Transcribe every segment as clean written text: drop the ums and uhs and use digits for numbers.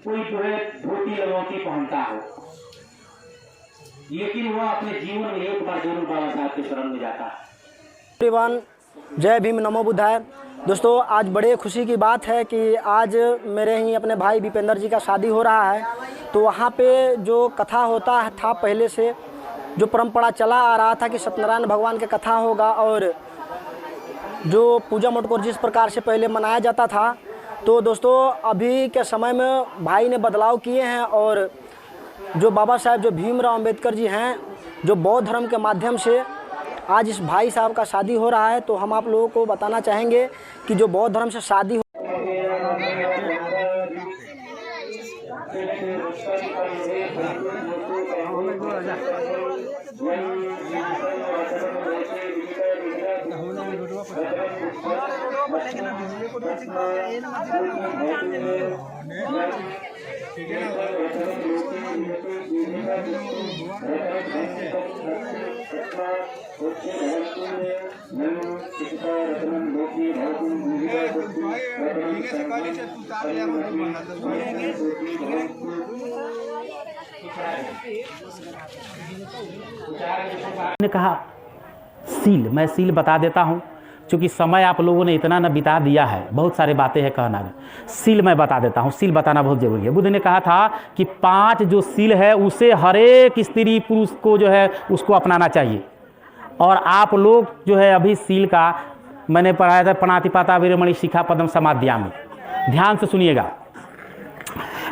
कोई जो है धोती लंगोटी पहनता हो, लेकिन वह अपने जीवन में एक बार जरूर बाबा साहब के शरण में जाता है। एवरीवन, जय भीम, नमो बुद्धाय। दोस्तों, आज बड़े खुशी की बात है कि आज मेरे ही अपने भाई विपेंद्र जी का शादी हो रहा है। तो वहाँ पे जो कथा होता है था, पहले से जो परंपरा चला आ रहा था कि सत्यनारायण भगवान की कथा होगा, और जो पूजा मटकोर जिस प्रकार से पहले मनाया जाता था, तो दोस्तों अभी के समय में भाई ने बदलाव किए हैं। और जो बाबा साहब जो भीमराव अंबेडकर जी हैं, जो बौद्ध धर्म के माध्यम से आज इस भाई साहब का शादी हो रहा है, तो हम आप लोगों को बताना चाहेंगे कि जो बौद्ध धर्म से शादी ने कहा सील, मैं सील बता देता हूँ, क्योंकि समय आप लोगों ने इतना न बिता दिया है, बहुत सारी बातें हैं कहना में। सील मैं बता देता हूँ, सील बताना बहुत जरूरी है। बुद्ध ने कहा था कि 5 जो सील है उसे हर एक स्त्री पुरुष को जो है उसको अपनाना चाहिए। और आप लोग जो है अभी सील का मैंने पढ़ाया था, पाणातिपाता वीरमणि शिखापदम समाध्यामि। ध्यान से सुनिएगा,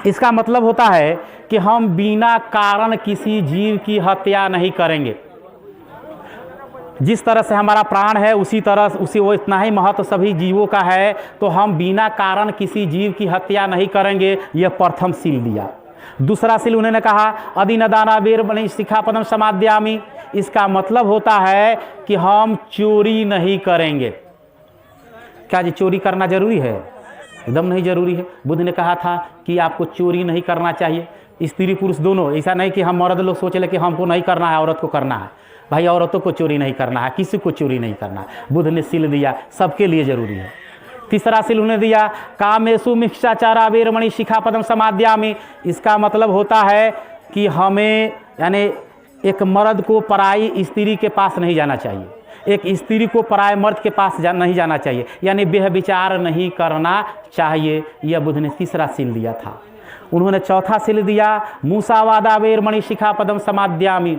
इसका मतलब होता है कि हम बिना कारण किसी जीव की हत्या नहीं करेंगे। जिस तरह से हमारा प्राण है उसी तरह वो इतना ही महत्व सभी जीवों का है, तो हम बिना कारण किसी जीव की हत्या नहीं करेंगे। यह प्रथम सील दिया। दूसरा सील उन्होंने कहा अदिनदाना वीरमणि शिखापदम समाध्यामि। इसका मतलब होता है कि हम चोरी नहीं करेंगे। क्या जी चोरी करना जरूरी है? एकदम नहीं जरूरी है। बुद्ध ने कहा था कि आपको चोरी नहीं करना चाहिए, स्त्री पुरुष दोनों। ऐसा नहीं कि हम मर्द लोग सोच ले कि हमको नहीं करना है, औरत को करना है। भाई औरतों को चोरी नहीं करना है, किसी को चोरी नहीं करना है। बुद्ध ने सील दिया, सबके लिए जरूरी है। तीसरा सील उन्हें दिया कामेषु मिथ्याचारा वीरमणि शिखापदम समाध्यामि। इसका मतलब होता है कि हमें यानी एक मर्द को पराई स्त्री के पास नहीं जाना चाहिए, एक स्त्री को पराये मर्द के पास नहीं जाना चाहिए, यानी व्यभिचार नहीं करना चाहिए। यह बुद्ध ने तीसरा सील दिया था। उन्होंने चौथा सील दिया मूसावादा वीरमणि शिखापदम समाध्यामि।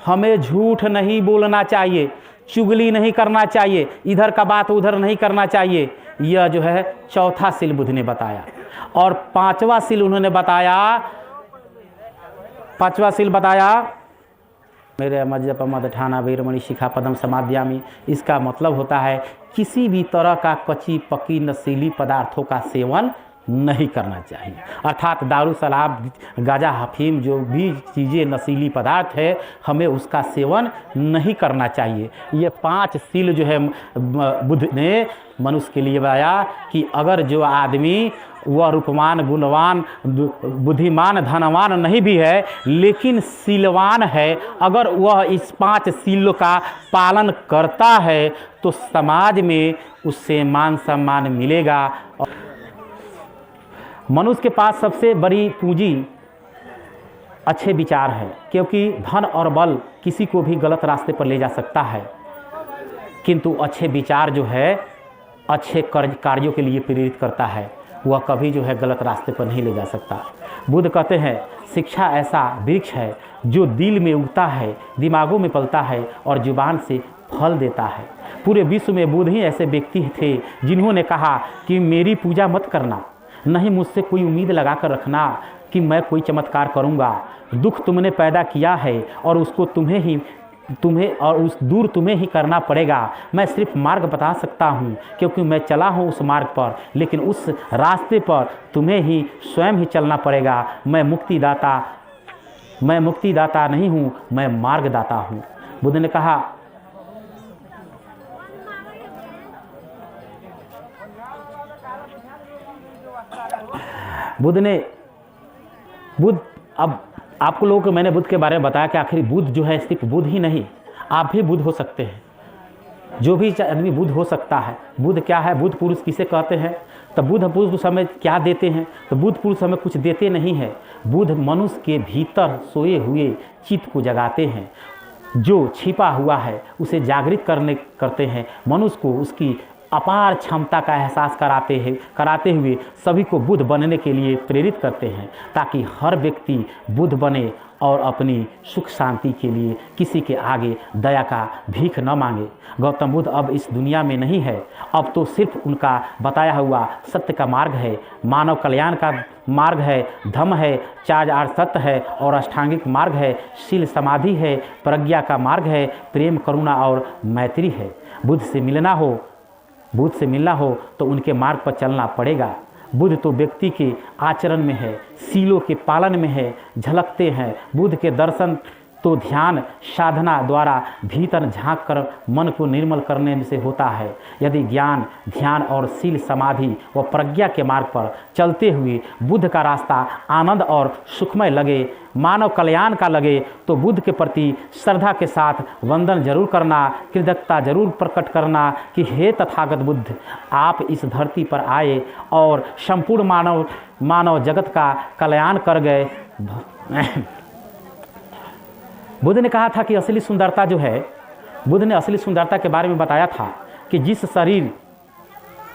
हमें झूठ नहीं बोलना चाहिए, चुगली नहीं करना चाहिए, इधर का बात उधर नहीं करना चाहिए। यह जो है चौथा सील बुद्ध ने बताया। और पांचवा सील उन्होंने बताया, मेरे मजप मद ठाना वीरमणि शिखापदम समाध्यामि। इसका मतलब होता है किसी भी तरह का कच्ची पकी नशीली पदार्थों का सेवन नहीं करना चाहिए। अर्थात दारू शराब गांजा हफीम जो भी चीज़ें नशीली पदार्थ है, हमें उसका सेवन नहीं करना चाहिए। ये 5 सील जो है बुद्ध ने मनुष्य के लिए बताया कि अगर जो आदमी वह रूपवान गुणवान बुद्धिमान धनवान नहीं भी है, लेकिन सीलवान है, अगर वह इस 5 सीलों का पालन करता है तो समाज में उससे मान सम्मान मिलेगा। मनुष्य के पास सबसे बड़ी पूंजी अच्छे विचार है, क्योंकि धन और बल किसी को भी गलत रास्ते पर ले जा सकता है, किंतु अच्छे विचार जो है अच्छे कार्यों के लिए प्रेरित करता है, वह कभी जो है गलत रास्ते पर नहीं ले जा सकता। बुद्ध कहते हैं शिक्षा ऐसा वृक्ष है जो दिल में उगता है, दिमागों में पलता है और जुबान से फल देता है। पूरे विश्व में बुद्ध ही ऐसे व्यक्ति थे जिन्होंने कहा कि मेरी पूजा मत करना, नहीं मुझसे कोई उम्मीद लगा कर रखना कि मैं कोई चमत्कार करूंगा। दुख तुमने पैदा किया है और उसको तुम्हें ही करना पड़ेगा। मैं सिर्फ मार्ग बता सकता हूँ, क्योंकि मैं चला हूँ उस मार्ग पर, लेकिन उस रास्ते पर तुम्हें ही स्वयं ही चलना पड़ेगा। मैं मुक्तिदाता नहीं हूँ, मैं मार्गदाता हूँ। बुद्ध ने कहा बुद्ध अब आपको लोगों को मैंने बुद्ध के बारे में बताया कि आखिर बुद्ध जो है सिर्फ बुद्ध ही नहीं, आप भी बुद्ध हो सकते हैं। जो भी आदमी बुद्ध हो सकता है। बुद्ध क्या है? बुद्ध पुरुष किसे कहते हैं? तो बुद्ध पुरुष हमें क्या देते हैं? तो बुद्ध पुरुष हमें कुछ देते नहीं है। बुद्ध मनुष्य के भीतर सोए हुए चित्त को जगाते हैं, जो छिपा हुआ है उसे जागृत करते हैं, मनुष्य को उसकी अपार क्षमता का एहसास कराते हुए सभी को बुद्ध बनने के लिए प्रेरित करते हैं, ताकि हर व्यक्ति बुद्ध बने और अपनी सुख शांति के लिए किसी के आगे दया का भीख न मांगे। गौतम बुद्ध अब इस दुनिया में नहीं है, अब तो सिर्फ उनका बताया हुआ सत्य का मार्ग है, मानव कल्याण का मार्ग है, धम्म है, 4 सत्य है और अष्टांगिक मार्ग है, शील समाधि है, प्रज्ञा का मार्ग है, प्रेम करुणा और मैत्री है। बुद्ध से मिलना हो तो उनके मार्ग पर चलना पड़ेगा। बुद्ध तो व्यक्ति के आचरण में है, सीलों के पालन में है, झलकते हैं। बुद्ध के दर्शन तो ध्यान साधना द्वारा भीतर झांक कर मन को निर्मल करने से होता है। यदि ज्ञान ध्यान और शील समाधि व प्रज्ञा के मार्ग पर चलते हुए बुद्ध का रास्ता आनंद और सुखमय लगे, मानव कल्याण का लगे, तो बुद्ध के प्रति श्रद्धा के साथ वंदन जरूर करना, कृतज्ञता जरूर प्रकट करना कि हे तथागत बुद्ध, आप इस धरती पर आए और संपूर्ण मानव जगत का कल्याण कर गए। बुद्ध ने कहा था कि असली सुंदरता जो है, बुद्ध ने असली सुंदरता के बारे में बताया था कि जिस शरीर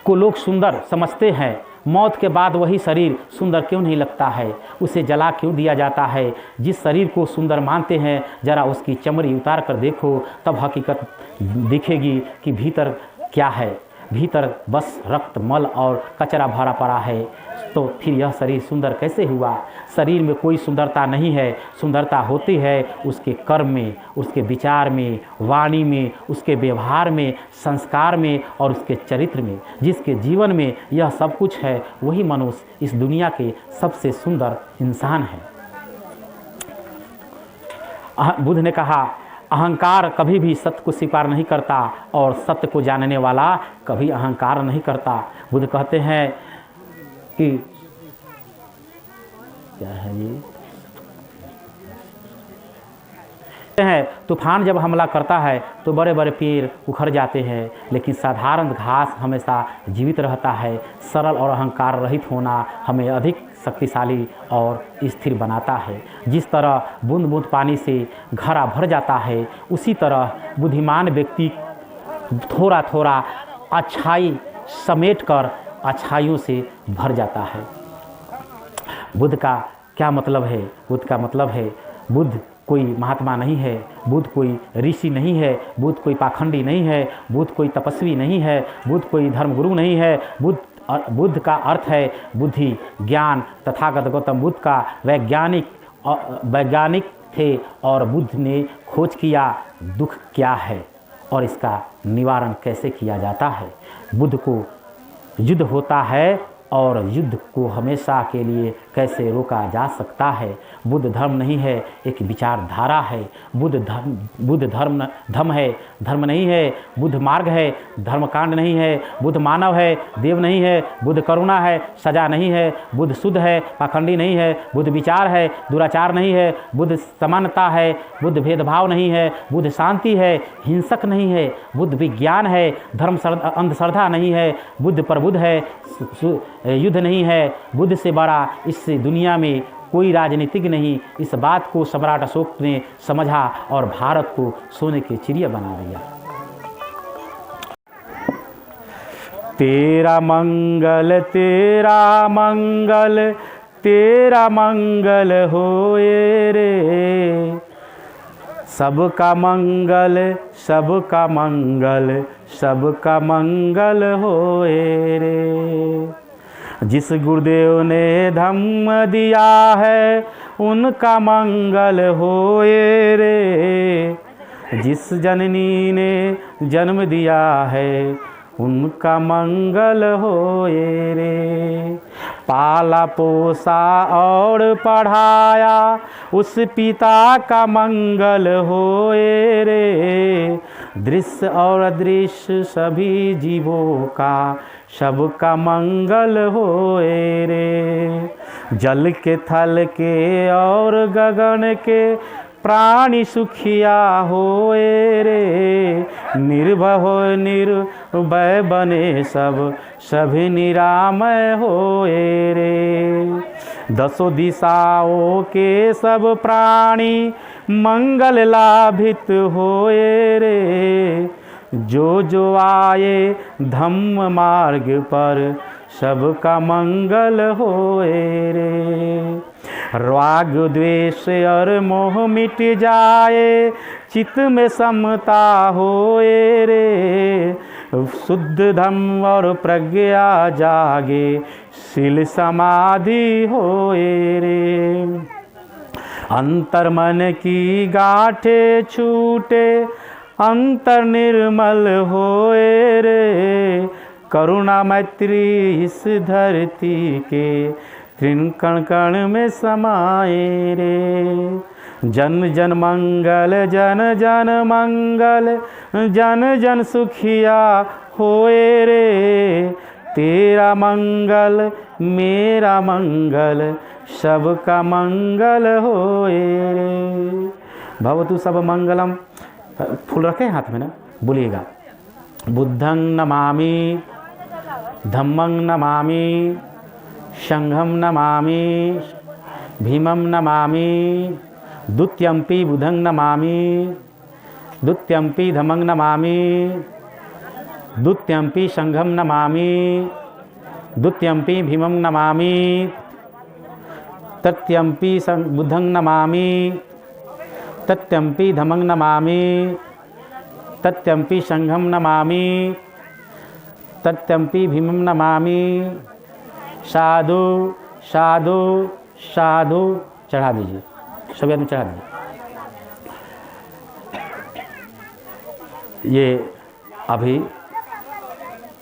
को लोग सुंदर समझते हैं, मौत के बाद वही शरीर सुंदर क्यों नहीं लगता है, उसे जला क्यों दिया जाता है। जिस शरीर को सुंदर मानते हैं, जरा उसकी चमड़ी उतार कर देखो, तब हकीकत दिखेगी कि भीतर क्या है। भीतर बस रक्त मल और कचरा भरा पड़ा है, तो फिर यह शरीर सुंदर कैसे हुआ। शरीर में कोई सुंदरता नहीं है, सुंदरता होती है उसके कर्म में, उसके विचार में, वाणी में, उसके व्यवहार में, संस्कार में और उसके चरित्र में। जिसके जीवन में यह सब कुछ है, वही मनुष्य इस दुनिया के सबसे सुंदर इंसान है। बुद्ध ने कहा, अहंकार कभी भी सत्य को स्वीकार नहीं करता और सत्य को जानने वाला कभी अहंकार नहीं करता। बुद्ध कहते हैं कि क्या है ये तूफान जब हमला करता है तो बड़े बड़े पेड़ उखड़ जाते हैं, लेकिन साधारण घास हमेशा जीवित रहता है। सरल और अहंकार रहित होना हमें अधिक शक्तिशाली और स्थिर बनाता है। जिस तरह बूंद बूंद पानी से घड़ा भर जाता है, उसी तरह बुद्धिमान व्यक्ति थोड़ा थोड़ा अच्छाई समेट कर अच्छाइयों से भर जाता है। बुद्ध का क्या मतलब है? बुद्ध का मतलब है, बुद्ध कोई महात्मा नहीं है, बुद्ध कोई ऋषि नहीं है, बुद्ध कोई पाखंडी नहीं है, बुद्ध कोई तपस्वी नहीं है, बुद्ध कोई धर्मगुरु नहीं है। बुद्ध का अर्थ है बुद्धि, ज्ञान। तथागत गौतम बुद्ध का वैज्ञानिक थे और बुद्ध ने खोज किया दुख क्या है और इसका निवारण कैसे किया जाता है। बुद्ध को युद्ध होता है और युद्ध को हमेशा के लिए कैसे रोका जा सकता है। बुद्ध धर्म नहीं है, एक विचारधारा है। बुद्ध धर्म है, धर्म नहीं है। बुद्ध मार्ग है, धर्मकांड नहीं है। बुद्ध मानव है, देव नहीं है। बुद्ध करुणा है, सजा नहीं है। बुद्ध शुद्ध है, पाखंडी नहीं है। बुद्ध विचार है, दुराचार नहीं है। बुद्ध समानता है, बुद्ध भेदभाव नहीं है। बुद्ध शांति है, हिंसक नहीं है। बुद्ध विज्ञान है, धर्म अंधश्रद्धा नहीं है। बुद्ध प्रबुद्ध है, युद्ध नहीं है। बुद्ध से बड़ा इस दुनिया में कोई राजनीतिज्ञ नहीं। इस बात को सम्राट अशोक ने समझा और भारत को सोने की चिड़िया बना दिया। तेरा मंगल तेरा मंगल तेरा मंगल होए रे, सबका मंगल सबका मंगल सबका मंगल होए रे। जिस गुरुदेव ने धम्म दिया है उनका मंगल होए रे, जिस जननी ने जन्म दिया है उनका मंगल होए रे। पाला पोसा और पढ़ाया उस पिता का मंगल होए रे, दृश्य और अदृश्य सभी जीवों का सबका मंगल होए रे। जल के थल के और गगन के प्राणी सुखिया होए रे, निर्भय निर्भय बने सब, सभी निरामय होए रे। दसों दिशाओं के सब प्राणी मंगल लाभित होए रे, जो जो आए धम्म मार्ग पर, सबका मंगल होए रे। राग द्वेष और मोह मिट जाए, चित्त में समता होए रे, शुद्ध धम्म और प्रज्ञा जागे, शील समाधि होए रे। अंतर मन की गांठे छूटे, अंतर निर्मल होए रे, करुणा मैत्री इस धरती के, त्रिन कण कण में समाए रे। जन जन मंगल जन जन मंगल, जन जन सुखिया होए रे, तेरा मंगल मेरा मंगल, सबका मंगल होए रे। भवतु सब मंगलम। फूल रखे हाथ में ना, बोलिएगा। बुद्धं नमामि, धम्मं नमामि, संघं नमामि, भीमं नमामि, द्वितीयंपि बुद्धं नमामि, द्वितीयंपि धम्मं नमामि, द्वितीयंपि संघं नमामि, द्वितीयंपि भीमं नमामि, तृतीयंपि बुद्धं नमामि, तृतीयंपि धम्मं नमामि, तृतीयंपि संघं नमामि, तृतीयंपि भीमं नमामि। साधु साधु साधु। चढ़ा दीजिए, सभी आदमी चढ़ा दीजिए। ये अभी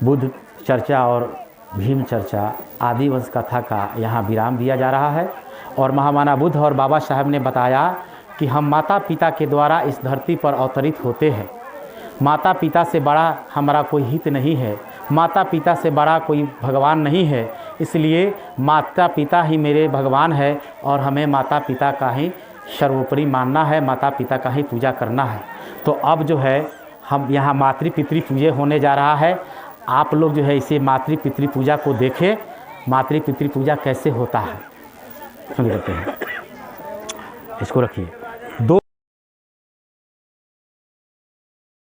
बुद्ध चर्चा और भीम चर्चा आदिवंश कथा का यहाँ विराम दिया जा रहा है। और महामाना बुद्ध और बाबा साहब ने बताया कि हम माता पिता के द्वारा इस धरती पर अवतरित होते हैं। माता पिता से बड़ा हमारा कोई हित नहीं है, माता पिता से बड़ा कोई भगवान नहीं है, इसलिए माता पिता ही मेरे भगवान है और हमें माता पिता का ही सर्वोपरि मानना है, माता पिता का ही पूजा करना है। तो अब जो है हम यहाँ मातृ पितृ पूजा होने जा रहा है। आप लोग जो है इसे मातृ पितृ पूजा को देखें, मातृ पितृ पूजा कैसे होता है। सुन लेते हैं, इसको रखिए।